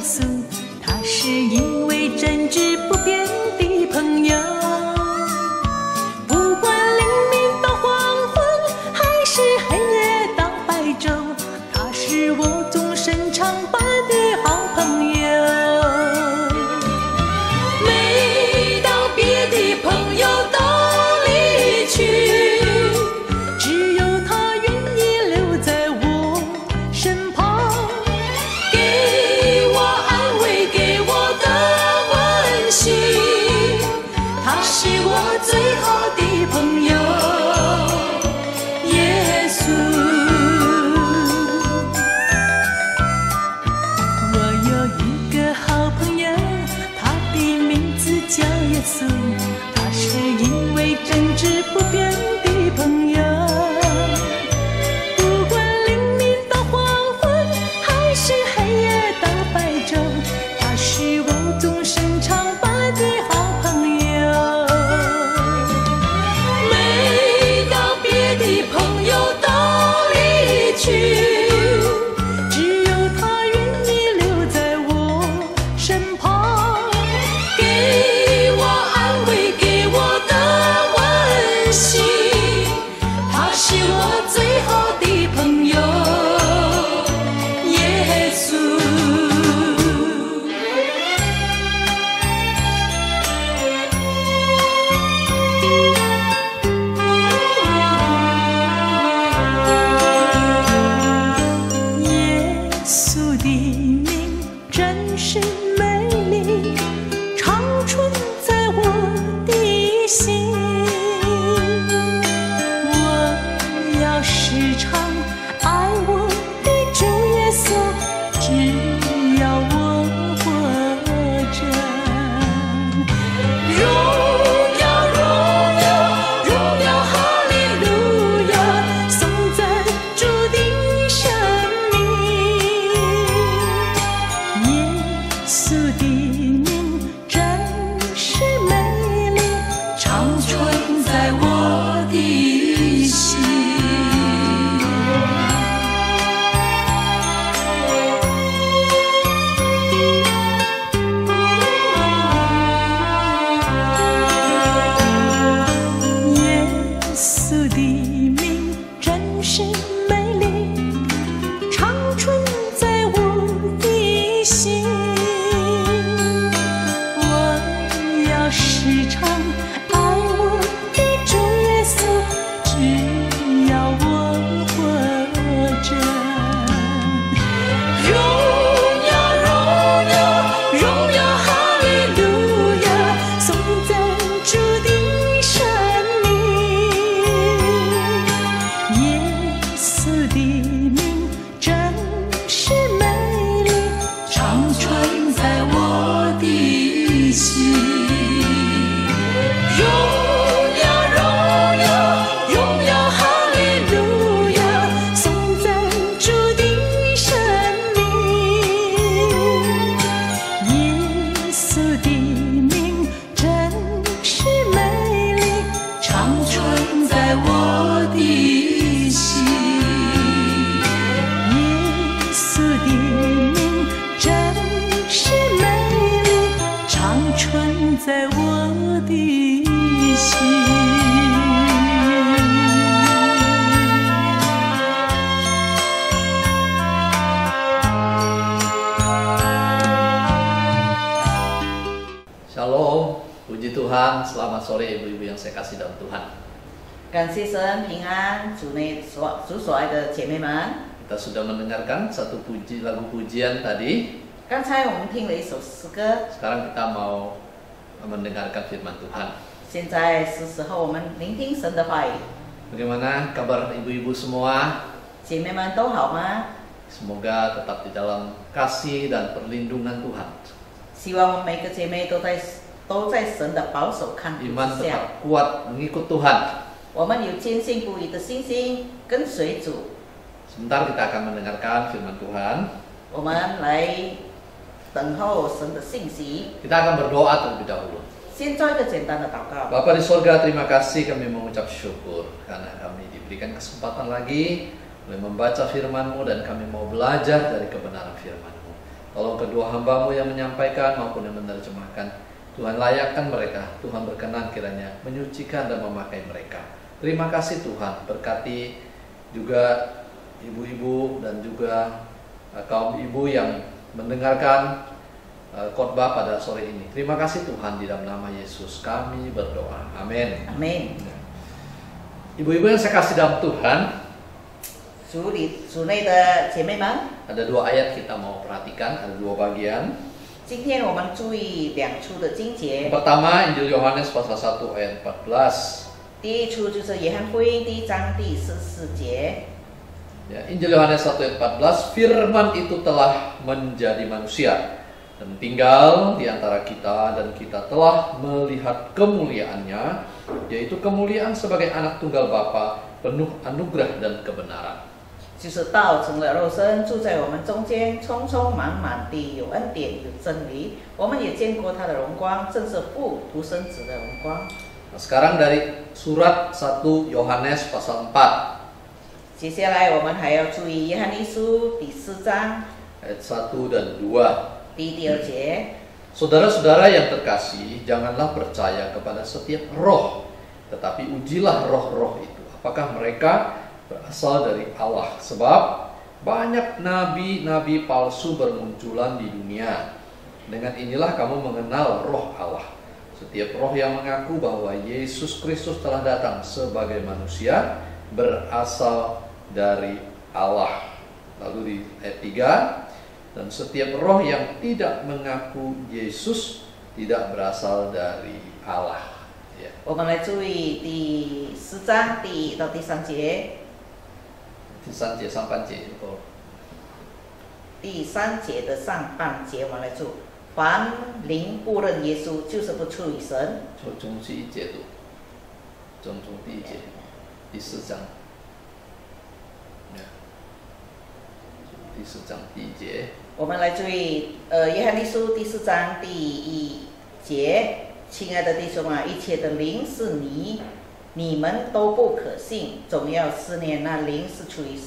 稣，他是因为真挚不变的朋友。不管黎明到黄昏，还是黑夜到白昼，他是我终身常伴的好朋友。每当别的朋友都离去，只有他愿意留在我身旁，给我安慰，给我的温馨。他是我最好的朋友，耶稣。我有一个好朋友，他的名字叫耶稣，他是因为真挚不变的朋友。不管黎明到黄昏，还是黑夜到白昼，他是我终身常伴的好朋友。每当别的朋友都离去，只有他愿意留在我身旁，给我安慰，给我的温馨。他是我最好的朋友，耶稣。耶稣的名真是美丽，常存在我的心。我要时常爱我的主耶稣，只要我活着。荣耀荣耀荣耀哈利路亚，颂赞主的生命。耶稣的名真是美丽，常存在我的心。耶稣的名真是美丽，常存在我的心。我要时常爱我的主耶稣，只要我活着。荣耀荣耀荣耀哈利路亚，颂赞主的生命。耶稣的名真是美丽，常存在我的心。荣耀荣耀荣耀哈利路亚，颂赞主的生命。耶稣的名真是美丽，常存在我的心。耶稣的名真是美丽，常存在我的心。Shalom, puji Tuhan, selamat sore ibu-ibu yang saya kasih dalam Tuhan. 感谢神平安，主所爱的姐妹们， Kita sudah mendengarkan satu lagu pujian tadi. 刚才我们听了一首诗歌， Sekarang kita mau mendengarkan firman Tuhan. 现在是时候我们聆听神的话语。 Bagaimana kabar ibu-ibu semua? 姐妹们都好吗？ Semoga tetap di dalam kasih dan perlindungan Tuhan. 希望我们每个姐妹都在神的保守看顾 Iman 之下， tetap kuat mengikut Tuhan. 我们有坚信不移的信心，跟随主。 Sebentar kita akan mendengarkan firman Tuhan. 我们来等候神的信息。 Kita akan berdoa terlebih dahulu. 先做一个简单的祷告。 Bapa di sorga, terima kasih kami mengucap syukur karena kami diberikan kesempatan lagi boleh membaca firman-Mu dan kami mau belajar dari kebenaran firman-Mu. Tolong kedua hamba-Mu yang menyampaikan maupun yang menerjemahkan. Tuhan layakkan mereka, Tuhan berkenan kiranya menyucikan dan memakai mereka. Terima kasih Tuhan, berkati juga ibu-ibu dan juga kaum ibu yang mendengarkan khotbah pada sore ini. Terima kasih Tuhan, di dalam nama Yesus kami berdoa. Amin. Amin。 Ibu-ibu yang saya kasih dalam Tuhan, 主内的姐妹们， ada 2 ayat kita mau perhatikan, ada 2 bagian. 今天我们注意2处的经节。 Pertama, Injil Yohanes pasal 1 ayat 14. 第一处就是约翰福音第1章第14节。 Ya, Injil Yohanes 1 ayat 14, firman itu telah menjadi manusia dan tinggal di antara kita, dan kita telah melihat kemuliaannya, yaitu kemuliaan sebagai anak tunggal Bapa, penuh anugerah dan kebenaran. 就是道成了肉身，住在我们中间，充充满满地有恩典有真理。我们也见过他的荣光，正是父独生子的荣光。 Nah, sekarang dari surat 1 Yohanes pasal 4接下来我们还要注意约翰一书第4章 ayat 1 dan 2. 第2节。 Saudara-saudara yang terkasih, janganlah percaya kepada setiap roh, tetapi ujilah roh-roh itu, apakah mereka berasal dari Allah. Sebab banyak nabi-nabi palsu bermunculan di dunia. Dengan inilah kamu mengenal roh Allah. Setiap roh yang mengaku bahwa Yesus Kristus telah datang sebagai manusia berasal dari Allah. Lalu di ayat 3, dan setiap roh yang tidak mengaku Yesus tidak berasal dari Allah. Ya. 我们来注意第4章第1到第3节。 第3节上半节就够了。第3节的上半节我们来注：凡灵不认耶稣，就是不出于神。 从第1节读，从第1节，第4章。第4章第1节。 我们来注意，约翰一书第4章第1节，亲爱的弟兄啊，一切的灵是你们都不可信，总要思念那灵是出于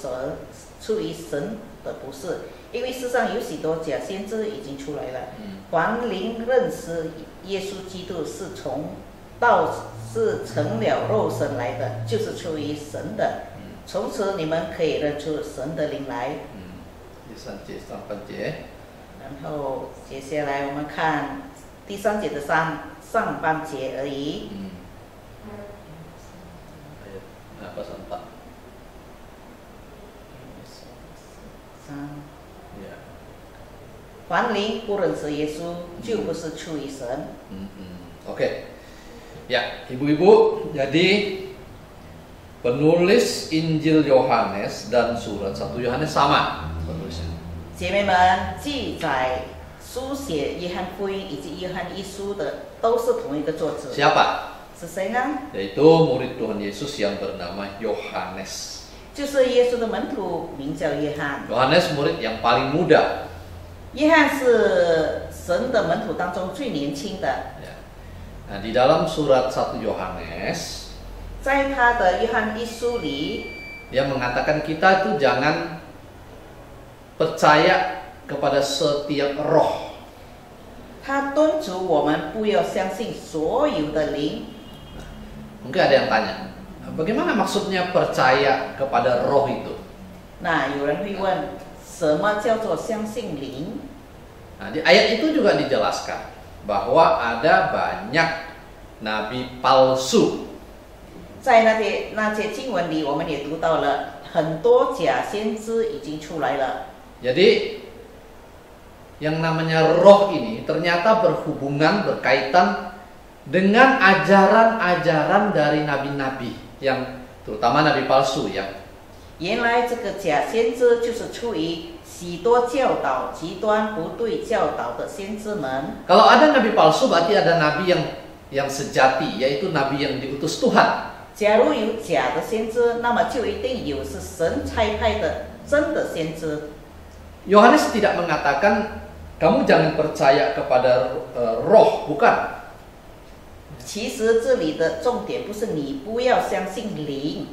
神的，不是，因为世上有许多假先知已经出来了。凡灵认识耶稣基督是成了肉身来的，就是出于神的。从此你们可以认出神的灵来。 第3节上半节。 然后接下来我们看第3节的上半节而已。 ayat pasal 4. Ya. 凡灵不认识耶稣，就不是出于神。 Oke. Ya, ibu-ibu, jadi penulis Injil Yohanes dan surat 1 Yohanes sama penulisnya. 姐妹们，记载书写约翰福音以及约翰一书的都是同一个作者。 Siapa? 是谁呢？ Yaitu murid Tuhan Yesus yang bernama Yohanes. 就是耶稣的门徒，名叫约翰。 Yohanes murid yang paling muda. 约翰是神的门徒当中最年轻的。 Ya. Nah, di dalam surat 1 Yohanes, 在他的约翰一书里， dia mengatakan kita itu jangan percaya kepada setiap roh. 他敦促我们不要相信所有的灵。 Mungkin ada yang tanya, bagaimana maksudnya percaya kepada roh itu? 那有人会问，什么叫做相信灵？ Nah, di ayat itu juga dijelaskan bahwa ada banyak nabi palsu. 在那些经文里，我们也读到了很多假先知已经出来了。 Jadi yang namanya roh ini ternyata berkaitan dengan ajaran-ajaran dari nabi-nabi, yang terutama nabi palsu ya. 原来这个假先知就是出于许多教导极端不对教导的先知们。 Kalau ada nabi palsu berarti ada nabi yang sejati, yaitu nabi yang diutus Tuhan. 假如有假的先知，那么就一定有是神差派的真的先知。 Yohanes tidak mengatakan kamu jangan percaya kepada roh, bukan. 其实这里的重点不是你不要相信灵，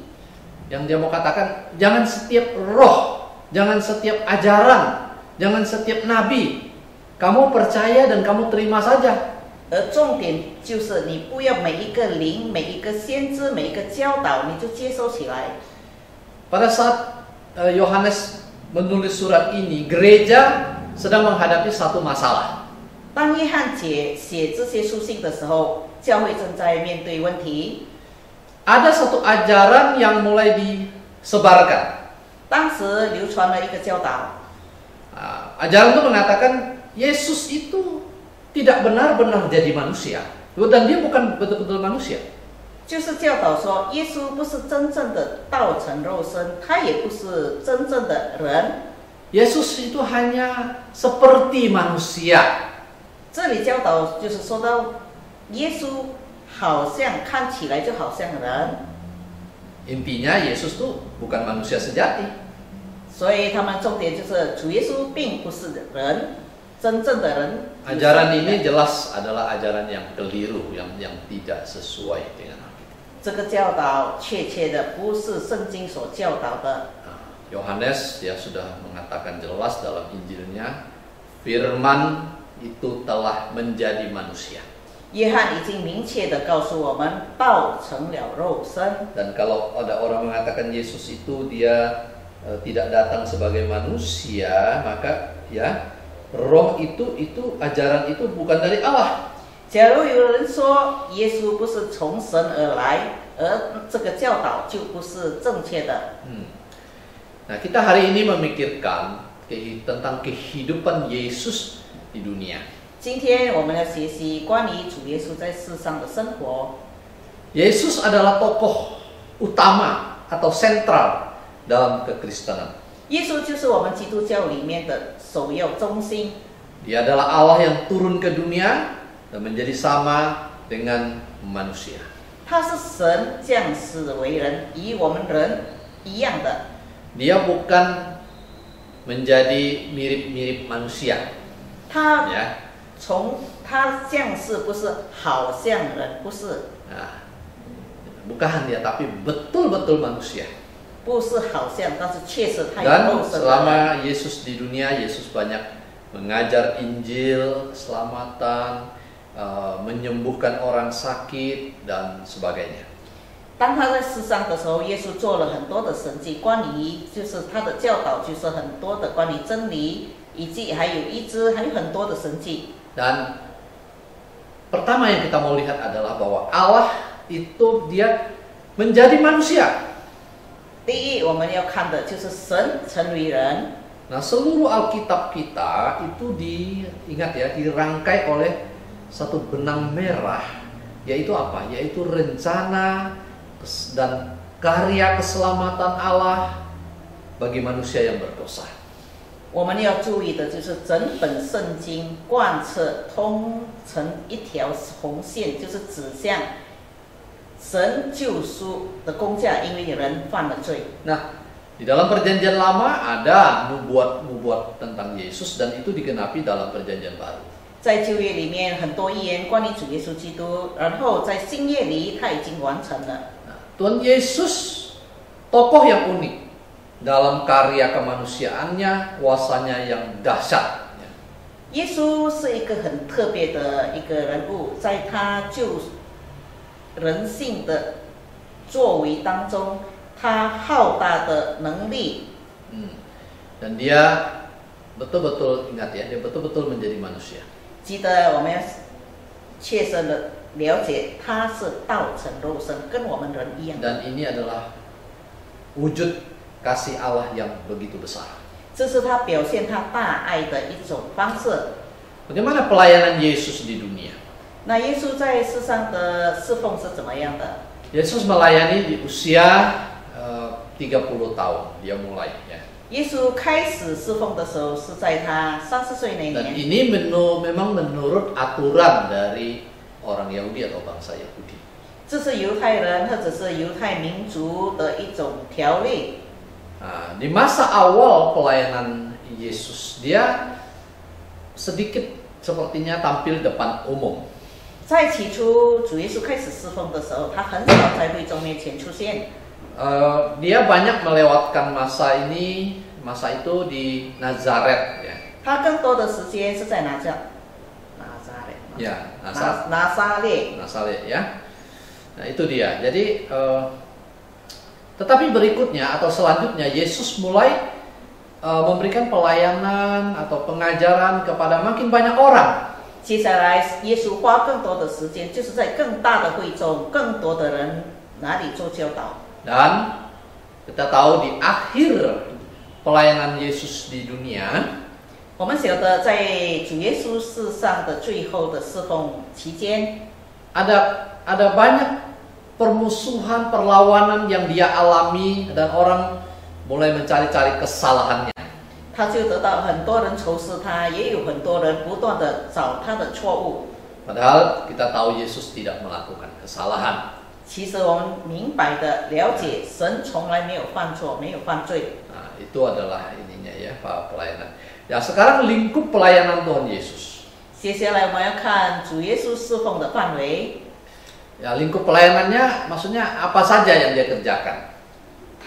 Yang dia mau katakan jangan setiap roh, jangan setiap ajaran, jangan setiap nabi kamu percaya dan kamu terima saja. 而重点就是你不要每一个灵、每一个先知、每一个教导，你就接收起来。 Pada saat Yohanes menulis surat ini, gereja sedang menghadapi satu masalah. 当约翰写这些书信的时候，教会正在面对问题。 Ada satu ajaran yang mulai disebarkan. 当时流传了一个教导， Ajaran itu mengatakan Yesus itu tidak benar-benar jadi manusia, dan dia bukan betul-betul manusia. 就是教导说，耶稣不是真正的道成肉身，他也不是真正的人。 Yesus itu hanya seperti manusia. 这里教导就是说到，耶稣好像看起来就好像人， Intinya Yesus itu bukan manusia sejati. 所以他们重点就是主耶稣并不是人，真正的人。 Ajaran ini jelas adalah ajaran yang keliru, yang tidak sesuai dengan Alkitab. 这个教导确切的不是圣经所教导的。 Yohanes dia sudah mengatakan jelas dalam Injilnya, Firman itu telah menjadi manusia. 约翰已经明确的告诉我们，道成了肉身。 Dan kalau ada orang mengatakan Yesus itu dia tidak datang sebagai manusia, maka ya roh itu ajaran itu bukan dari Allah. 假如有人说耶稣不是从神而来，而这个教导就不是正确的。 Nah, kita hari ini memikirkan tentang kehidupan Yesus di dunia. 今天我们要学习关于主耶稣在世上的生活。 Yesus adalah tokoh utama atau sentral dalam kekristenan. 耶稣就是我们基督教里面的首要中心。 Dia adalah Allah yang turun ke dunia dan menjadi sama dengan manusia. 他是神降世为人，与我们人一样的。 Dia bukan menjadi mirip-mirip manusia. 他 Ya. 他降世不是好像人，不是， Nah, bukan dia, tapi betul-betul manusia. 不是好像，但是确实他有 Dan 肉身的人。 selama Yesus di dunia, Yesus banyak mengajar Injil, keselamatan, menyembuhkan orang sakit dan sebagainya. 当他在世上的时候，耶稣做了很多的神迹，关于就是他的教导，就是很多的关于真理，以及还有医治，还有很多的神迹。 Dan pertama yang kita mau lihat adalah bahwa Allah itu dia menjadi manusia. 第一，我们要看的就是神成为人。 Nah, seluruh Alkitab kita itu diingat ya, dirangkai oleh satu benang merah, yaitu apa? Yaitu rencana dan karya keselamatan Allah bagi manusia yang berdosa. 我们要注意的就是整本圣经贯彻通成一条红线，就是指向神救赎的工价，因为人犯了罪。 Nah, di dalam perjanjian lama ada nubuat tentang Yesus dan itu digenapi dalam perjanjian baru. 在旧约里面很多预言关于主耶稣基督，然后在新约里他已经完成了。 Nah, Tuhan Yesus tokoh yang unik dalam karya kemanusiaannya, kuasanya yang dahsyat. 耶稣是一个很特别的一个人物，在他救人性的作为当中，他浩大的能力， Dan dia betul-betul ingat ya, dia betul-betul menjadi manusia. 记得我们要切身的了解，他是道成肉身，跟我们人一样。 Dan ini adalah wujud kasih Allah yang begitu besar. 这是他表现他大爱的一种方式。 Bagaimana pelayanan Yesus di dunia? 那耶稣在世上的侍奉是怎么样的？ Yesus melayani di usia 30 tahun, dia mulai ya. 耶稣开始侍奉的时候是在他30岁那 Dan 年。 ini memang menurut aturan dari orang Yahudi atau bangsa Yahudi. 这是犹太人或者是犹太民族的一种条例。 Nah, di masa awal pelayanan Yesus, dia sedikit sepertinya tampil depan umum. 在起初主耶稣开始侍奉的时候，他很少在会众面前出现。 Dia banyak melewatkan masa itu di Nazaret ya. 他更多的时间是在拿撒勒， Ya, 拿撒勒。 Nazaret ya. Nah itu dia. Jadi tetapi berikutnya atau selanjutnya Yesus mulai memberikan pelayanan atau pengajaran kepada makin banyak orang. 接下来，耶稣花更多的时间，就是在更大的会众、更多的人那里做教导。 Dan kita tahu di akhir pelayanan Yesus di dunia, 我们晓得，在主耶稣世上的最后的侍奉期间， ada banyak permusuhan, perlawanan yang dia alami dan orang mulai mencari-cari kesalahannya. 他就得到很多人仇视他，也有很多人不断的找他的错误。 Padahal kita tahu Yesus tidak melakukan kesalahan. 其实我们明白的了解，神从来没有犯错，没有犯罪。 Nah, itu adalah ininya ya, Pak, pelayanan. Ya, sekarang lingkup pelayanan Tuhan Yesus. 接下来我们要看主耶稣侍奉的范围。 Ya, lingkup pelayanannya maksudnya apa saja yang dia kerjakan?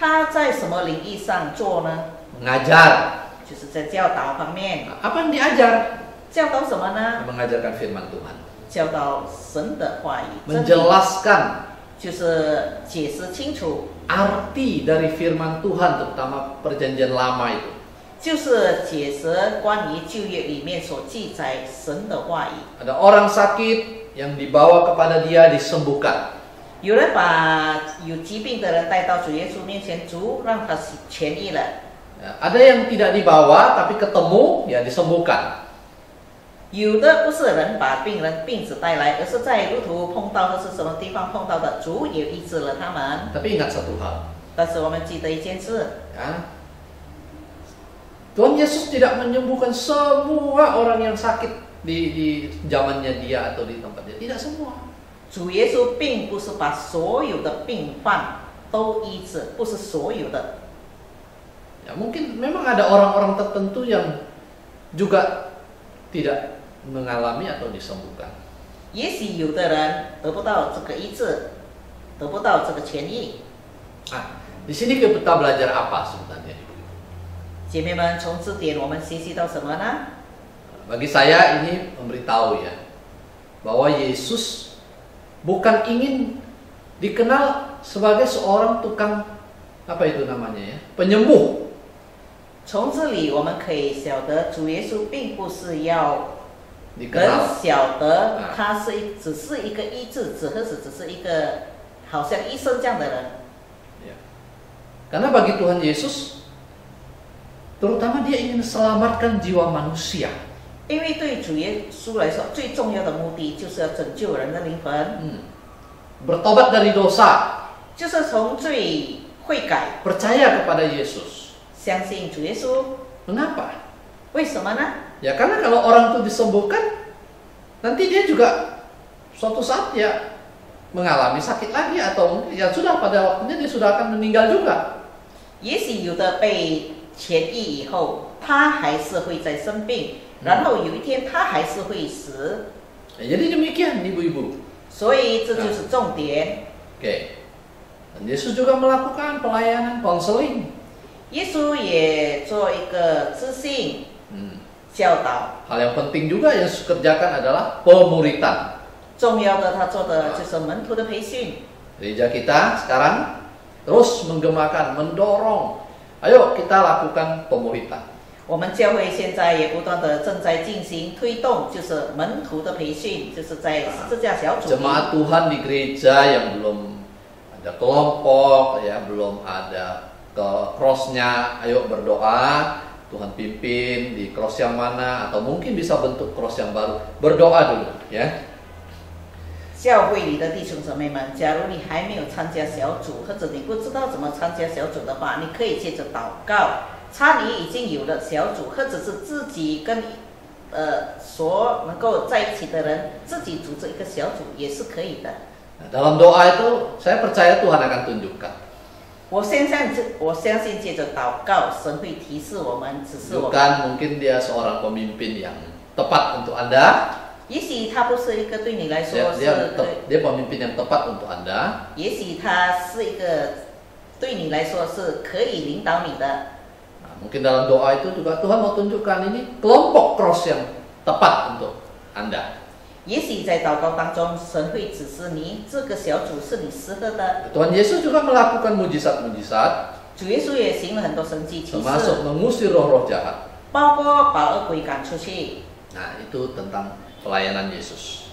他在什么领域上做呢？ Mengajar. 就是在教导方面。 Nah, apa yang diajar? 教导什么呢？ Mengajarkan firman Tuhan. 教导神的话语，真理 Menjelaskan 就是解释清楚， arti dari firman Tuhan, terutama perjanjian lama itu. 就是解释关于旧约里面所记载神的话语。 Ada orang sakit yang dibawa kepada dia disembuhkan. 有人把有疾病的人带到主耶稣面前，主让他痊愈了。 Ya, ada yang tidak dibawa tapi ketemu ya disembuhkan. 有的不是人把病子带来，而是在路途碰到或是什么地方碰到的，主也医治了他们。 Tapi ingat satu hal, 但是我们记得一件事， ya. Tuhan Yesus tidak menyembuhkan semua orang yang sakit di zamannya dia atau di tempat dia. Tidak semua. 主耶稣并不是把所有的病患都医治，不是所有的。 Ya, mungkin memang ada orang-orang tertentu yang juga tidak mengalami atau disembuhkan. 也许有的人得不到这个医治，得不到这个痊愈。 Nah, di sini kita belajar apa sebenarnya? 姐妹们，从这点我们学习到什么呢？ Bagi saya ini memberitahu ya bahwa Yesus bukan ingin dikenal sebagai seorang tukang apa itu namanya ya, penyembuh. 从这里我们可以晓得，主耶稣并不是要人 Dikenal. 晓得他只是一个医治者，或者只是一个好像医生这样的人。 Ya. Karena bagi Tuhan Yesus, terutama dia ingin selamatkan jiwa manusia. 因为对主耶稣来说，最重要的目的就是要拯救人的灵魂， Bertobat dari dosa, 就是从罪悔改， percaya kepada Yesus. 相信主耶稣。 Mengapa? 为什么呢？ Ya karena kalau orang itu disembuhkan, nanti dia juga suatu saat ya mengalami sakit lagi atau mungkin ya sudah pada waktunya dia sudah akan meninggal juga. 也许有的被痊愈以后，他还是会再生病，然后有一天他还是会死。 Ya, jadi demikian ibu-ibu. 所以这就是重点。 Oke. Dan Yesus juga melakukan pelayanan konseling. 耶稣也做一个知性教导。 Hal yang penting juga yang Yesus kerjakan adalah pemuritan. 重要的，他做的就是门徒的培训。 Gereja kita sekarang terus menggemakan, mendorong. Ayo kita lakukan pemuritan. 我们教会现在也不断的正在进行推动，就是门徒的培训，就是在十字架小组里。 Jemaat Tuhan di gereja yang belum ada kelompok, ya belum ada ke cross-nya, ayo berdoa, Tuhan pimpin di cross yang mana, atau mungkin bisa bentuk cross yang baru. Berdoa dulu, ya. 教会里的弟兄姊妹们，假如你还没有参加小组，或者你不知道怎么参加小组的话，你可以借着祷告，参与已经有了小组，或者是自己跟所能够在一起的人自己组织一个小组也是可以的。 Nah, dalam doa itu saya percaya Tuhan akan tunjukkan. 我相信借着祷告，神会提示我们，指示我们。 Bukan mungkin dia seorang pemimpin yang tepat untuk Anda. 也许他不是一个对你来说是 Dia pemimpin yang tepat untuk Anda. 也许他是一个对你来说是可以领导你的。Mungkin dalam doa itu juga Tuhan mau tunjukkan ini kelompok cross yang tepat untuk Anda. 也许在祷告当中，神会指示你这个小组是你适合的。 Tuhan Yesus juga melakukan mujizat-mujizat, 主耶稣也行了很多神迹奇 termasuk 事， mengusir roh-roh jahat. 包括把恶鬼赶出去。 Nah, itu tentang pelayanan Yesus.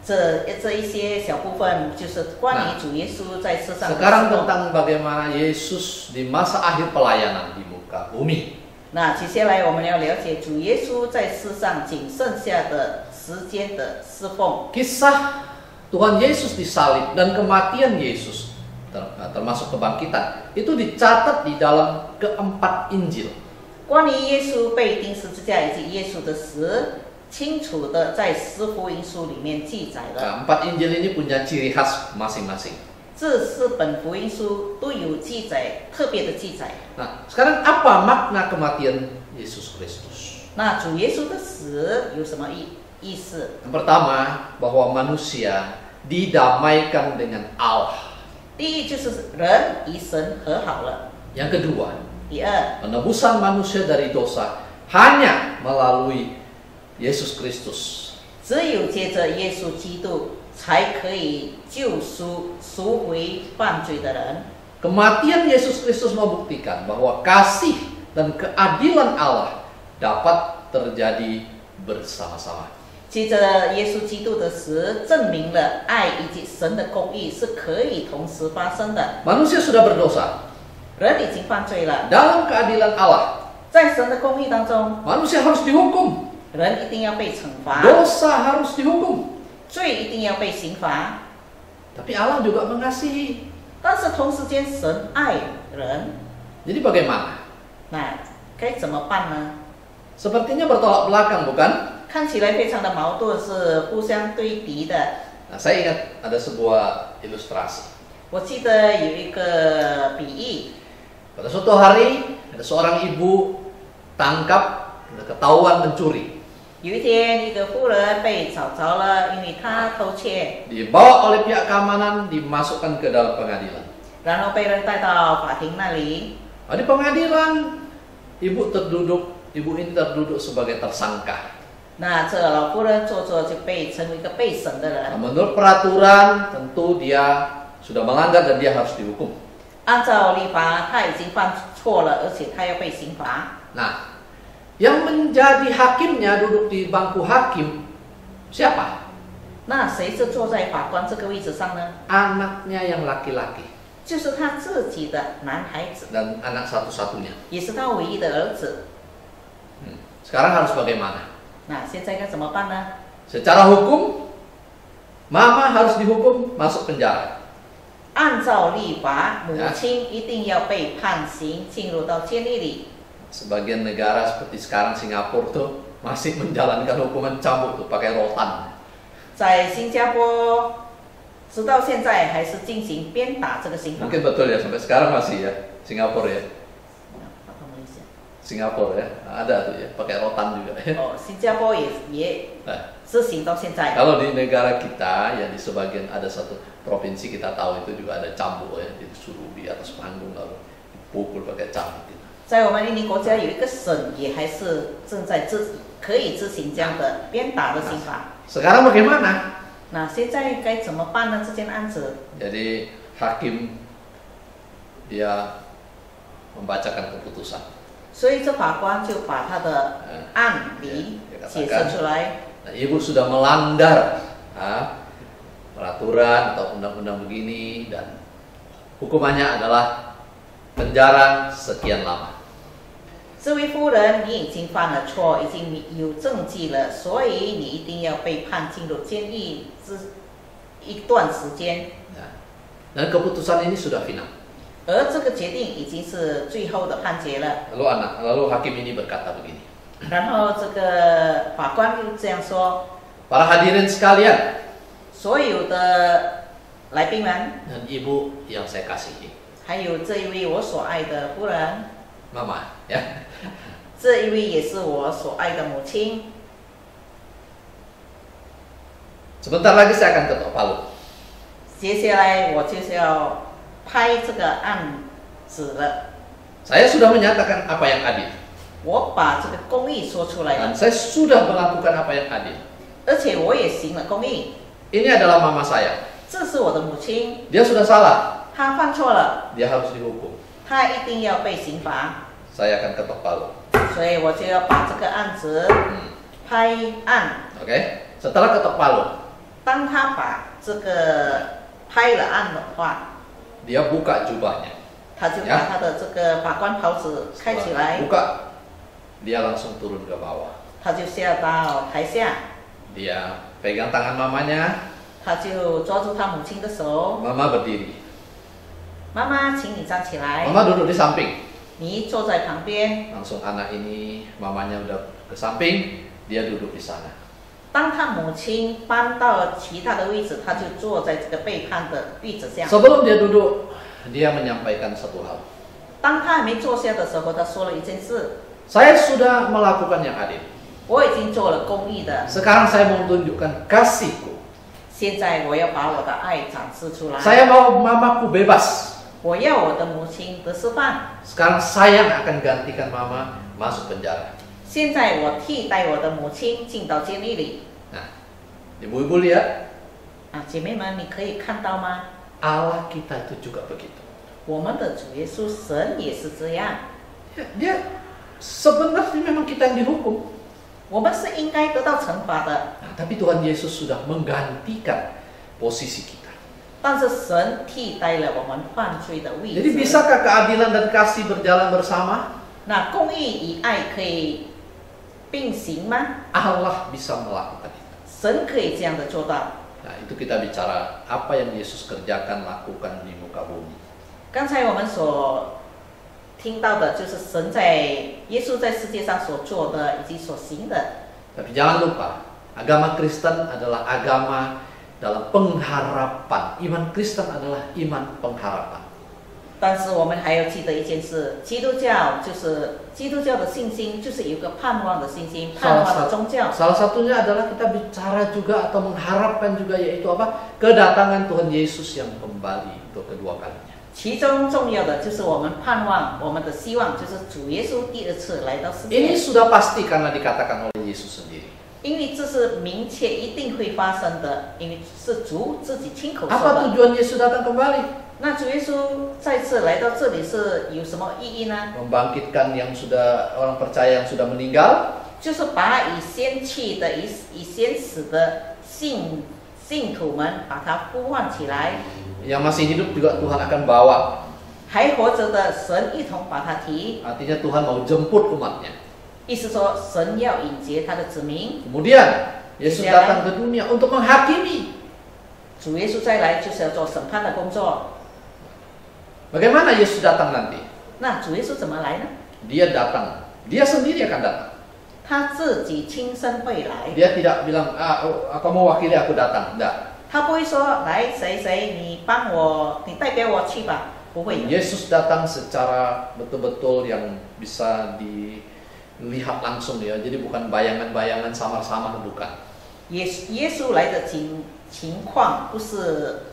这一些小部分就是关于主耶稣在世上的 Sekarang 事工。 tentang bagaimana Yesus di masa akhir pelayanan di muka bumi. 那接下来我们要了解主耶稣在世上仅剩下的时间的侍奉。 Kisah Tuhan Yesus disalib dan kematian Yesus termasuk kebangkitan itu dicatat di dalam keempat Injil. 关于耶稣被钉十字架以及耶稣的死，清楚的在四福音书里面记载了。 Keempat Injil ini punya ciri khas masing-masing. 这四本福音书都有记载，特别的记载。 Nah, sekarang apa makna kematian Yesus Kristus? 那主耶稣的死有什么意思？ Yang pertama, bahwa manusia didamaikan dengan Allah. 第一就是人与神和好了。 Yang kedua, 第二， penebusan manusia dari dosa hanya melalui Yesus Kristus. 只有借着耶稣基督，才可以救赎回犯罪的人。 Kematian Yesus Kristus membuktikan bahwa kasih dan keadilan Allah dapat terjadi bersama-sama. 接着耶稣基督的死，证明了爱以及神的公义是可以同时发生的。 Manusia sudah berdosa. 人已经犯罪了， Dalam keadilan Allah, 在神的公义当中， manusia harus dihukum. 人一定要被惩罚， Dosa harus dihukum. 罪一定要被刑罚。 Tapi Allah juga mengasihi. 但是同时间，神爱人， Jadi bagaimana? 那该怎么办呢？ Sepertinya bertolak belakang, bukan? 看起来非常的矛盾，是互相对敌的。 Nah, saya ingat ada sebuah ilustrasi. 我记得有一个比喻， Pada suatu hari, ada seorang ibu tangkap, ketahuan mencuri. 有一天一个妇人被找着了，因为她偷窃， Dibawa oleh pihak keamanan, dimasukkan ke dalam pengadilan. 然后被人带到法庭那里。 Di pengadilan, ibu ini terduduk sebagai tersangka. 那这老妇人做就被成为一个被审的 Nah, 人， menurut peraturan, tentu dia sudah melanggar dan dia harus dihukum. 按照立法，他已经犯错了，而且他要被刑罚。 Nah, yang menjadi hakimnya duduk di bangku hakim siapa? 那谁是坐在法官这个位置上呢？ Anaknya yang laki-laki 就是他自己的男孩子， dan anak satu-satunya. 也是他唯一的儿子。 Sekarang harus bagaimana? 那现在该怎么办呢？ Secara hukum, mama harus dihukum masuk penjara. 按照立法，母亲一定要被判刑，进入到监狱里。 Sebagian negara seperti sekarang Singapura tuh masih menjalankan hukuman cambuk tuh pakai rotan. 在新加坡，直到现在还是进行鞭打这个刑罚。 Mungkin betul ya sampai sekarang masih ya Singapura ya. Singapura ya ada tuh ya pakai rotan juga ya. 哦，新加坡也 Nah, 执行到现在。 kalau di negara kita ya di sebagian ada satu provinsi kita tahu itu juga ada cambuk ya, disuruh di atas panggung lalu dipukul pakai cambuk gitu. 在我们印尼国家有一个省也还是正在可以执行这样的鞭打的刑罚。 Sekarang bagaimana? 那现在该怎么办呢？这件案子， Jadi hakim dia membacakan keputusan. 所以这法官就把他的案理解释出来。 Nah, ibu sudah melanggar peraturan atau undang-undang begini dan hukumannya adalah penjara sekian lama. 这位夫人，你已经犯了错，已经有证据了，所以你一定要被判进入监狱一段时间。 Nah, dan keputusan ini sudah final. 而这个决定已经是最后的判决了。 Lalu hakim ini berkata begini. 然后这个法官就这样说： Para hadirin sekalian 所有的来宾们， dan ibu yang saya kasihi, 还有这一位我所爱的夫人， mama ya. 这一位也是我所爱的母亲。 Sebentar lagi saya akan ketok palu. 接下来我就是要拍这个案子了。Saya sudah menyatakan apa yang adil. 我把这个公义说出来 Dan 了， saya sudah melakukan apa yang adil. 而且我也行了公义。 Ini adalah mama saya. 这是我的母亲， Dia sudah salah. 她犯错了， Dia harus dihukum. 她一定要被刑罚， Saya akan ketok palu. 所以我就要把这个案子拍案。 Oke. Setelah ketok palu, 当他把这个拍了案的话， dia buka jubahnya. 他就把他的这个法官袍子开起来， Buka, dia langsung turun ke bawah. 他就下到台下， Dia pegang tangan mamanya. 他就抓住他母亲的手， Mama berdiri. 妈妈，请你站起来， Mama duduk di samping. 你坐在旁边。 Langsung anak ini, mamanya udah ke samping, dia duduk di sana. 当他母亲搬到其他的位置，他就坐在这个背叛的位置上。 Sebelum dia duduk, dia menyampaikan satu hal. 当他还没坐下的时候，他说了一件事： Saya sudah melakukan yang adil. 我已经做了公义的， Sekarang saya mau tunjukkan kasihku. 现在我要把我的爱展示出来。 Saya mau mamaku bebas. 我要我的母亲得释放。 Sekarang saya yang akan gantikan mama masuk penjara. 现在我替代我的母亲进到监狱里。 Nah, ibu-ibu lihat, 啊，姐妹们，你可以看到吗？ Allah kita itu juga begitu. 我们的主耶稣神也是这样。 Dia sebenarnya memang kita yang dihukum. 我们是应该得到惩罚的， Nah, tapi Tuhan Yesus sudah menggantikan posisi kita. 但是神替代了我们犯罪的位 Jadi 置。 bisakah keadilan dan kasih berjalan bersama? 那公义与爱可以并行吗？ Allah bisa melakukan itu. 神可以这样的做到。 Nah, itu kita bicara apa yang Yesus kerjakan, lakukan di muka bumi. 刚才我们所听到的就是神耶稣在世界上所做的以及所行的。 Tapi jangan lupa, agama Kristen adalah agama dalam pengharapan. Iman Kristen adalah iman pengharapan. 但是我们还要记得一件事，基督教的信心，就是有一个盼望的信心，盼望的宗教。 Salah satunya adalah kita bicara juga atau mengharapkan juga yaitu apa? Kedatangan Tuhan Yesus yang kembali untuk kedua kalinya. 其中重要的就是我们盼望，我们的希望就是主耶稣第二次来到世 Ini 界， sudah pasti karena dikatakan oleh Yesus sendiri. 因为这是明确一定会发生的，因为是主自己亲口说 Apa 的。 tujuan Yesus datang kembali? 那主耶稣再次来到这里是有什么意义呢？ Membangkitkan yang sudah orang percaya yang sudah meninggal, 就是把已先去的、已先死的信徒们，把他呼唤起来。 yang masih hidup juga Tuhan akan bawa. 还活着的神一同把他提， Artinya Tuhan mau jemput umatnya. 意思说神要引接他的子民。 Kemudian Yesus datang ke dunia untuk menghakimi. 主耶稣再来就是要做审判的工作。 Bagaimana Yesus datang nanti? 那主耶稣怎么来呢？ Dia datang, dia sendiri akan datang. 他自己亲身会来， Dia tidak bilang, kamu wakili aku datang. Enggak. 他不会说来谁谁，你帮我，你代表我去吧，不会的。 Yesus datang secara betul-betul yang bisa dilihat langsung ya. Jadi bukan bayangan-bayangan samar-samar, bukan. 耶稣来的情况不是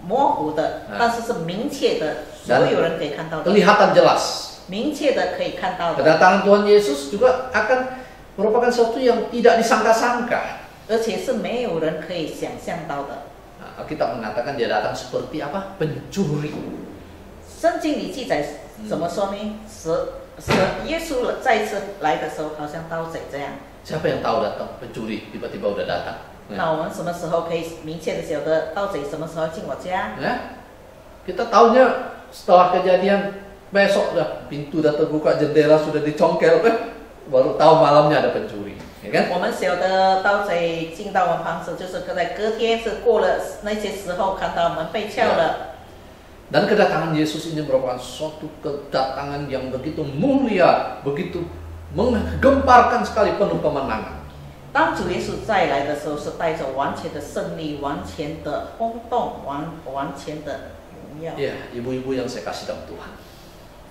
模糊的，但是是明确的，所有人可以看到的， Kelihatan jelas. 明确的可以看到的， Kedatangan Tuhan Yesus juga akan merupakan sesuatu yang tidak disangka-sangka. 而且是没有人可以想象到的。 Nah, Alkitab mengatakan dia datang seperti apa? Pencuri. 圣经里记载怎么说呢？耶稣再次来的时候，好像盗贼这样。 Siapa yang tahu datang? Pencuri tiba-tiba udah datang. 那我们什么时候可以明确的晓得盗贼什么时候进我家？ Ya? Kita tahunya setelah kejadian besok dah pintu dah terbuka, jendela sudah dicongkel, baru tahu malamnya ada pencuri, ya kan? 我们晓得盗贼进到我们房子，就是在隔天是过了那些时候，看到门被撬了。 Dan kedatangan Yesus ini merupakan suatu kedatangan yang begitu mulia, begitu menggemparkan sekali, penuh kemenangan. 当主耶稣再来的时候，是带着完全的胜利、完全的轰动、完全的荣耀。 Ya, ibu-ibu yang saya kasih dalam Tuhan.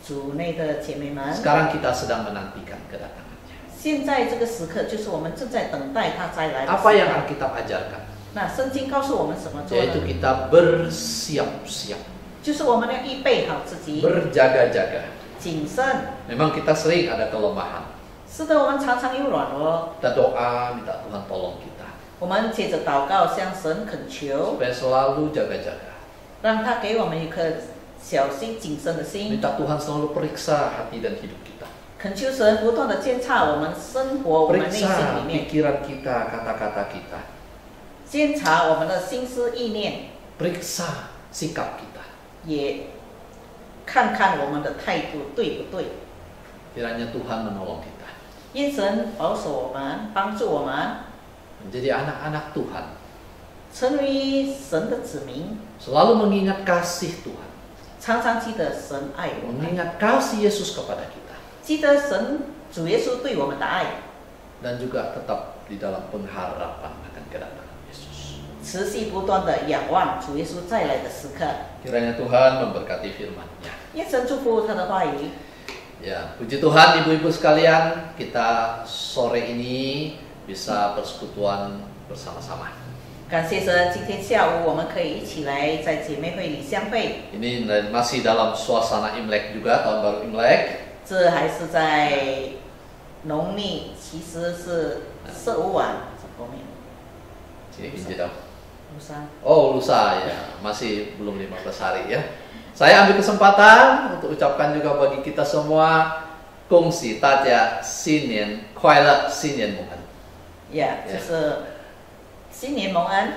主内的姐妹们， Sekarang kita sedang menantikan kedatangannya. 现在这个时刻就是我们正在等待他再来的时 Apa yang 刻。 Alkitab ajarkan? 那圣经告诉我们什么做 Yaitu 呢？ kita bersiap-siap, 就是我们要预备好自己， berjaga-jaga. 谨慎。 Memang kita sering ada kelemahan. 是的，我们常常有软弱， Kita doa minta Tuhan tolong kita 我们接着祷告向神恳求， supaya selalu jaga-jaga. 让他给我们一颗小心谨慎的心， Minta Tuhan selalu periksa hati dan hidup kita. 恳求神不断的监察我们生活，我们内心 Periksa 里面， pikiran kita, kata-kata kita. 监察我们的心思意念， Periksa sikap kita. 也看看我们的态度对不对。 Kiranya Tuhan menolong kita 愿神保守我们，帮助我们 menjadi anak-anak Tuhan. 成为神的子民， Selalu mengingat kasih Tuhan. 常常记得神爱我们， Mengingat kasih Yesus kepada kita. 记得神主耶稣对我们的爱， Dan juga tetap di dalam pengharapan akan kedatangan Yesus. 持续不断的仰望主耶稣再来的时刻。 Kiranya Tuhan memberkati firman-Nya. 愿神祝福他的话语。 Ya, puji Tuhan ibu-ibu sekalian, kita sore ini bisa persekutuan bersama-sama. 感谢神，今天下午我们可以一起来在姐妹会里相会。 Ini masih dalam suasana Imlek juga, tahun baru Imlek. 这还是在农历，其实是15晚后面。 Sini pinjam dong. lusa. Oh, lusa ya, masih belum 15 hari ya. Saya ambil kesempatan untuk ucapkan juga bagi kita semua, 恭喜大家新年快乐，新年蒙恩。 Ya, 就是新年蒙恩。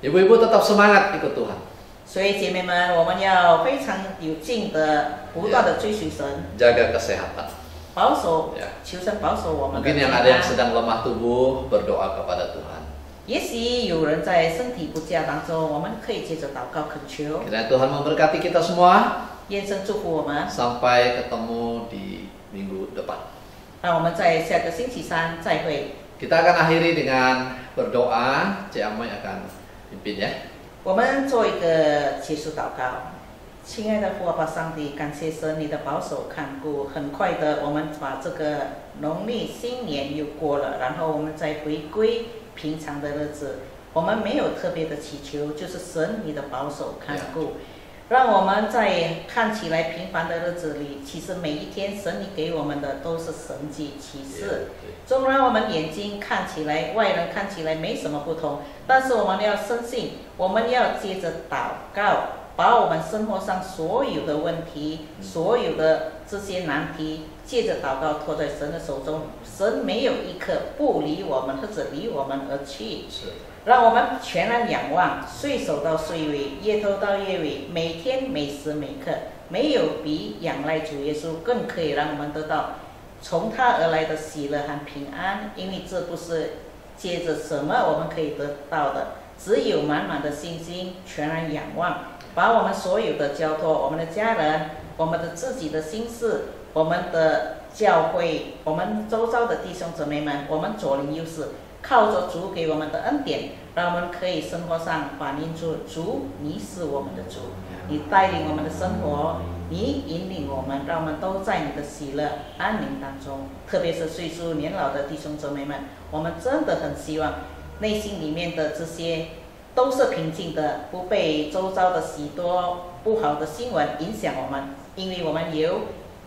Ibu-ibu tetap semangat ikut Tuhan. 所以姐妹们，我们要非常有劲的、不断的追随神， Jaga kesehatan. 保守 Ya. 求神保守我们的 Mungkin 健 yang ada yang 康。 sedang lemah tubuh berdoa kepada Tuhan. 也许有人在身体不佳当中，我们可以接着祷告恳求， Kiranya Tuhan memberkati kita semua. 愿神祝福我们。 Sampai ketemu di minggu depan. 让我们在下个星期三再会。 Kita akan akhiri dengan berdoa. Cik Amoy akan pimpin ya. 我们做一个结束祷告。亲爱的父爸上帝，感谢神你的保守看顾。很快的，我们把这个农历新年又过了，然后我们再回归平常的日子。我们没有特别的祈求，就是神你的保守看顾。让我们在看起来平凡的日子里，其实每一天神你给我们的都是神迹奇事。纵然我们眼睛看起来，外人看起来没什么不同，但是我们要深信，我们要接着祷告，把我们生活上所有的问题、所有的这些难题，借着祷告托在神的手中。神没有一刻不离我们，或者离我们而去。是。 让我们全然仰望，岁首到岁尾，夜头到夜尾，每天每时每刻，没有比仰赖主耶稣更可以让我们得到从他而来的喜乐和平安，因为这不是借着什么我们可以得到的，只有满满的信心，全然仰望，把我们所有的交托，我们的家人，我们的自己的心事，我们的教会，我们周遭的弟兄姊妹们，我们左邻右舍。 靠着主给我们的恩典，让我们可以生活上反映出主，你是我们的主，你带领我们的生活，你引领我们，让我们都在你的喜乐安宁当中。特别是岁数年老的弟兄姊妹们，我们真的很希望内心里面的这些都是平静的，不被周遭的许多不好的新闻影响我们，因为我们有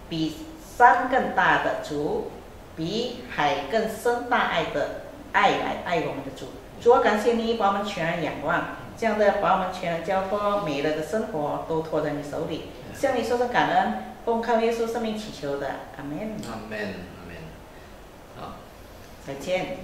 比山更大的主，比海更深大爱的。 爱来爱我们的主，主啊，感谢你把我们全然仰望，这样的把我们全然交托，美乐的生活都托在你手里，向你说声感恩，奉靠耶稣生命祈求的，阿门。Amin, amin. 好，再见。